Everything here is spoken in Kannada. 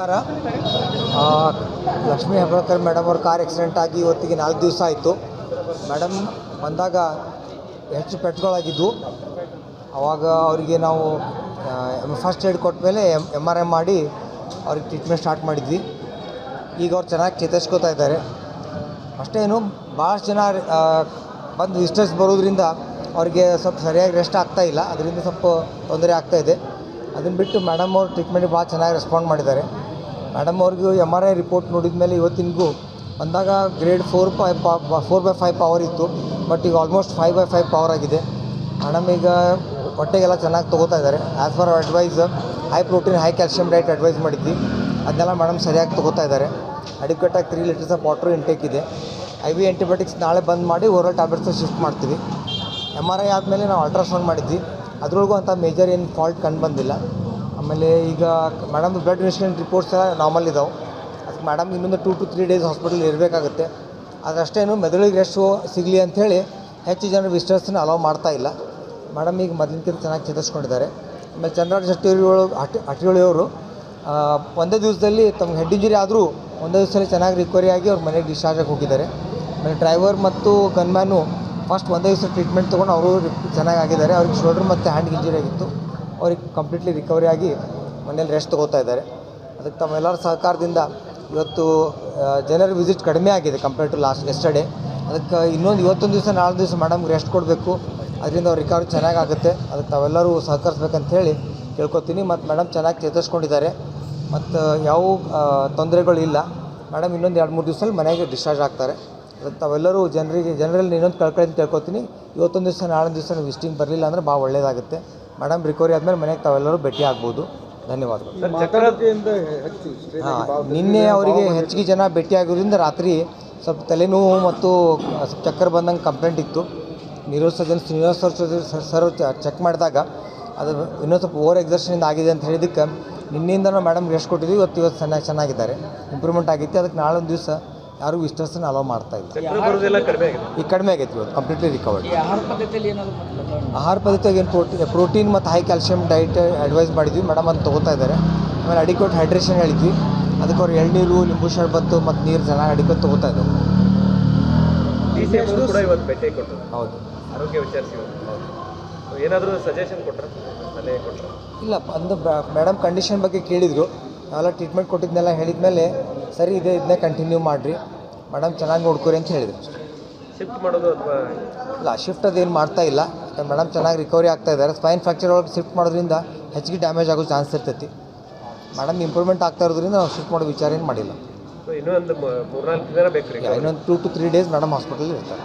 ನಮಸ್ಕಾರ. ಲಕ್ಷ್ಮೀ ಹೆಬ್ಬಾಳ್ಕರ್ ಮೇಡಮ್ ಅವ್ರ ಕಾರ್ ಆಕ್ಸಿಡೆಂಟ್ ಆಗಿ ಇವತ್ತಿಗೆ 4 ದಿವಸ ಆಯಿತು. ಮೇಡಮ್ ಬಂದಾಗ ಹೆಚ್ಚು ಪೆಟ್ಗಳಾಗಿದ್ದು, ಆವಾಗ ಅವರಿಗೆ ನಾವು ಫಸ್ಟ್ ಏಡ್ ಕೊಟ್ಟ ಮೇಲೆ MRI ಮಾಡಿ ಅವ್ರಿಗೆ ಟ್ರೀಟ್ಮೆಂಟ್ ಸ್ಟಾರ್ಟ್ ಮಾಡಿದ್ವಿ. ಈಗ ಅವ್ರು ಚೆನ್ನಾಗಿ ಚೇತರಿಸ್ಕೋತಾ ಇದ್ದಾರೆ. ಅಷ್ಟೇನು ಭಾಳಷ್ಟು ಜನ ಬಂದು ವಿಸಿಟರ್ಸ್ ಬರೋದ್ರಿಂದ ಅವರಿಗೆ ಸ್ವಲ್ಪ ಸರಿಯಾಗಿ ರೆಸ್ಟ್ ಆಗ್ತಾಯಿಲ್ಲ, ಅದರಿಂದ ಸ್ವಲ್ಪ ತೊಂದರೆ ಆಗ್ತಾಯಿದೆ. ಅದನ್ನು ಬಿಟ್ಟು ಮೇಡಮ್ ಅವ್ರು ಟ್ರೀಟ್ಮೆಂಟ್ಗೆ ಭಾಳ ಚೆನ್ನಾಗಿ ರೆಸ್ಪಾಂಡ್ ಮಾಡಿದ್ದಾರೆ. ಮೇಡಮ್ ಅವ್ರಿಗೂ MRI ರಿಪೋರ್ಟ್ ನೋಡಿದ ಮೇಲೆ ಇವತ್ತಿನಗೂ ಬಂದಾಗ ಗ್ರೇಡ್ 4/5 ಪವರ್ ಇತ್ತು, ಬಟ್ ಈಗ ಆಲ್ಮೋಸ್ಟ್ 5/5 ಪವರ್ ಆಗಿದೆ. ಮೇಡಮ್ ಈಗ ಹೊಟ್ಟೆಗೆಲ್ಲ ಚೆನ್ನಾಗಿ ತೊಗೋತಾ ಇದ್ದಾರೆ. As per advice high protein high calcium diet advice ಮಾಡಿದ್ವಿ, ಅದನ್ನೆಲ್ಲ ಮೇಡಮ್ ಸರಿಯಾಗಿ ತೊಗೋತಾ ಇದ್ದಾರೆ. ಅಡಿಕ್ವೇಟಾಗಿ 3 ಲೀಟರ್ಸ್ ಆಫ್ ವಾಟರ್ ಇಂಟೇಕ್ ಇದೆ. IV ಆ್ಯಂಟಿಬಯೋಟಿಕ್ಸ್ ನಾಳೆ ಬಂದ್ ಮಾಡಿ ಓರಲ್ ಟ್ಯಾಬ್ಲೆಟ್ಸ್ ಶಿಫ್ಟ್ ಮಾಡ್ತೀವಿ. MRI ಆದಮೇಲೆ ನಾವು ಅಲ್ಟ್ರಾಸೌಂಡ್ ಮಾಡಿದ್ವಿ, ಅದರೊಳಗೂ ಅಂಥ ಮೇಜರ್ ಏನು ಫಾಲ್ಟ್ ಕಂಡು ಬಂದಿಲ್ಲ. ಆಮೇಲೆ ಈಗ ಮೇಡಮ್ದು ಬ್ಲಡ್ ಇನ್ವೆಸ್ಟಿಗೇಷನ್ ರಿಪೋರ್ಟ್ಸ್ ಎಲ್ಲ ನಾರ್ಮಲ್ ಇದ್ದಾವೆ. ಅದಕ್ಕೆ ಮೇಡಮ್ ಇನ್ನೊಂದು 2 to 3 ಡೇಸ್ ಹಾಸ್ಪಿಟಲ್ ಇರಬೇಕಾಗುತ್ತೆ. ಅದರಷ್ಟೇನು ಮೆದುಳಿಗೆ ರೆಸ್ಟು ಸಿಗಲಿ ಅಂಥೇಳಿ ಹೆಚ್ಚು ಜನ ವಿಸಿಟರ್ಸ್ನ ಅಲೌ ಮಾಡ್ತಾ ಇಲ್ಲ. ಮೇಡಮ್ ಈಗ ಮೊದಲಿನಕ್ಕಿಂತ ಚೆನ್ನಾಗಿ ಚೇತರಿಸ್ಕೊಂಡಿದ್ದಾರೆ. ಆಮೇಲೆ ಚಂದ್ರರಾಜ್ ಹಟ್ಟಿಯವರು ಒಂದೇ ದಿವಸದಲ್ಲಿ ತಮ್ಮ ಹೆಡ್ ಇಂಜುರಿ ಆದರೂ ಒಂದೇ ದಿವಸದಲ್ಲಿ ಚೆನ್ನಾಗಿ ರಿಕವರಿ ಆಗಿ ಅವ್ರ ಮನೆಗೆ ಡಿಸ್ಚಾರ್ಜ್ ಆಗಿ ಹೋಗಿದ್ದಾರೆ. ಆಮೇಲೆ ಡ್ರೈವರ್ ಮತ್ತು ಗನ್ಮ್ಯಾನು ಫಸ್ಟ್ ಒಂದೇ ದಿವಸ ಟ್ರೀಟ್ಮೆಂಟ್ ತೊಗೊಂಡು ಅವರು ಚೆನ್ನಾಗಿದ್ದಾರೆ. ಅವ್ರಿಗೆ ಶೋಲ್ಡ್ರ್ ಮತ್ತು ಹ್ಯಾಂಡ್ ಇಂಜುರಿ ಆಗಿತ್ತು, ಅವ್ರಿಗೆ ಕಂಪ್ಲೀಟ್ಲಿ ರಿಕವರಿ ಆಗಿ ಮನೇಲಿ ರೆಸ್ಟ್ ತೊಗೋತಾ ಇದ್ದಾರೆ. ಅದಕ್ಕೆ ತಮ್ಮೆಲ್ಲರ ಸಹಕಾರದಿಂದ ಇವತ್ತು ಜನರ ವಿಸಿಟ್ ಕಡಿಮೆ ಆಗಿದೆ ಕಂಪೇರ್ ಟು ಎಸ್ಟರ್ಡೇ. ಅದಕ್ಕೆ ಇವತ್ತೊಂದು ದಿವಸ ನಾಳೆ ದಿವಸ ಮೇಡಮ್ಗೆ ರೆಸ್ಟ್ ಕೊಡಬೇಕು, ಅದರಿಂದ ಅವ್ರ ರಿಕವರಿ ಚೆನ್ನಾಗಾಗುತ್ತೆ. ಅದಕ್ಕೆ ತಾವೆಲ್ಲರೂ ಸಹಕರಿಸ್ಬೇಕಂತ ಕೇಳ್ಕೊತೀನಿ. ಮತ್ತು ಮೇಡಮ್ ಚೆನ್ನಾಗಿ ಚೇತರಿಸ್ಕೊಂಡಿದ್ದಾರೆ, ಮತ್ತು ಯಾವ ತೊಂದರೆಗಳಿಲ್ಲ. ಮೇಡಮ್ ಇನ್ನೊಂದು 2-3 ದಿವಸದಲ್ಲಿ ಮನೆಗೆ ಡಿಸ್ಚಾರ್ಜ್ ಆಗ್ತಾರೆ. ಅದಕ್ಕೆ ತಾವೆಲ್ಲರೂ ಜನರಲ್ಲಿ ಇನ್ನೊಂದು ಕಳ್ಕೊಳ್ಳಿ ಕೇಳ್ಕೊತೀನಿ. ಇವತ್ತೊಂದು ದಿವಸ ನಾಳೆ ದಿವಸ ವಿಸಿಟಿಂಗ್ ಬರಲಿಲ್ಲ ಅಂದರೆ ಭಾಳ ಒಳ್ಳೆಯದಾಗುತ್ತೆ. ಮೇಡಮ್ ರಿಕವರಿ ಆದಮೇಲೆ ಮನೆಗೆ ತಾವೆಲ್ಲರೂ ಭೇಟಿ ಆಗ್ಬೋದು. ಧನ್ಯವಾದಗಳು. ನಿನ್ನೆ ಅವರಿಗೆ ಹೆಚ್ಚಿಗೆ ಜನ ಭೇಟಿ ಆಗೋದ್ರಿಂದ ರಾತ್ರಿ ಸ್ವಲ್ಪ ತಲೆನೋವು ಮತ್ತು ಸ್ವಲ್ಪ ಚಕ್ಕರ್ ಬಂದಂಗೆ ಕಂಪ್ಲೇಂಟ್ ಇತ್ತು. ಶ್ರೀನಿವಾಸ್ ಸರ್ ಚೆಕ್ ಮಾಡಿದಾಗ ಅದು ಇನ್ನೊಂದು ಸ್ವಲ್ಪ ಓವರ್ ಎಕ್ಸರ್ಷನಿಂದ ಆಗಿದೆ ಅಂತ ಹೇಳಿದ್ದಕ್ಕೆ ನಿನ್ನೆಯಿಂದ ನಾವು ಮೇಡಮ್ ರೆಸ್ಟ್ ಕೊಟ್ಟಿದ್ವಿ. ಇವತ್ತು ಚೆನ್ನಾಗಿದ್ದಾರೆ, ಇಂಪ್ರೂವ್ಮೆಂಟ್ ಆಗಿತ್ತು. ಅದಕ್ಕೆ ನಾಳೆ ಒಂದು ದಿವಸ ಯಾರೂ ವಿಸಿಟರ್ಸನ್ನು ಅಲೋ ಮಾಡ್ತಾ ಇಲ್ಲ. ಈಗ ಕಡಿಮೆ ಆಗೈತಿ, ಇವತ್ತು ಕಂಪ್ಲೀಟ್ಲಿ ರಿಕವರ್ಡ್. ಆಹಾರ ಪದ್ಧತಿಯಾಗಿ ಏನು ಪ್ರೋಟೀನ್ ಮತ್ತು ಹೈ ಕ್ಯಾಲ್ಶಿಯಮ್ ಡೈಟ್ ಅಡ್ವೈಸ್ ಮಾಡಿದ್ವಿ, ಮೇಡಮ್ ಅದು ತೊಗೋತಾ ಇದ್ದಾರೆ. ಆಮೇಲೆ ಅಡಿಕ್ವೇಟ್ ಹೈಡ್ರೇಷನ್ ಹೇಳಿದ್ವಿ, ಅದಕ್ಕೆ ಅವ್ರು ಎಳ್ನೀರು, ಲಿಂಬು ಶರ್ಬತ್ತು ಮತ್ತು ನೀರು ಚೆನ್ನಾಗಿ ಅಡಿಕ್ವೇಟ್ ತೊಗೋತಾ ಇದ್ದಾರೆ. ಹೌದು, ಆರೋಗ್ಯ ವಿಚಾರಿಸಿ ಏನಾದರೂ ಸಜೆಷನ್ ಕೊಟ್ಟರೆ ಇಲ್ಲ ಅಂದು ಮೇಡಮ್ ಕಂಡೀಷನ್ ಬಗ್ಗೆ ಕೇಳಿದರು. ನಾವೆಲ್ಲ ಟ್ರೀಟ್ಮೆಂಟ್ ಕೊಟ್ಟಿದ್ದನ್ನೆಲ್ಲ ಹೇಳಿದ ಮೇಲೆ ಸರಿ ಇದೆ, ಇದನ್ನೇ ಕಂಟಿನ್ಯೂ ಮಾಡಿರಿ, ಮೇಡಮ್ ಚೆನ್ನಾಗಿ ನೋಡ್ಕೊರಿ ಅಂತ ಹೇಳಿದರು. ಶಿಫ್ಟ್ ಮಾಡೋದು ಅಥವಾ ಇಲ್ಲ, ಶಿಫ್ಟ್ ಅದೇನು ಮಾಡ್ತಾ ಇಲ್ಲ. ಮೇಡಮ್ ಚೆನ್ನಾಗಿ ರಿಕವರಿ ಆಗ್ತಾ ಇದ್ದಾರೆ. ಸ್ಪೈನ್ ಫ್ರ್ಯಾಕ್ಚರ್ ಒಳಗೆ ಶಿಫ್ಟ್ ಮಾಡೋದ್ರಿಂದ ಹೆಚ್ಚಿಗೆ ಡ್ಯಾಮೇಜ್ ಆಗೋ ಚಾನ್ಸ್ ಇರ್ತೈತಿ. ಮೇಡಮ್ ಇಂಪ್ರೂವ್ಮೆಂಟ್ ಆಗ್ತಾ ಇರೋದ್ರಿಂದ ನಾವು ಶಿಫ್ಟ್ ಮಾಡೋ ವಿಚಾರ ಏನು ಮಾಡಿಲ್ಲ. ಇನ್ನೂ ಒಂದು 3-4 ದಿನ ಬೇಕು ರೀ. ಇನ್ನೊಂದು 2 to 3 ಡೇಸ್ ಮೇಡಮ್ ಹಾಸ್ಪಿಟಲ್ ಇರ್ತಾರೆ.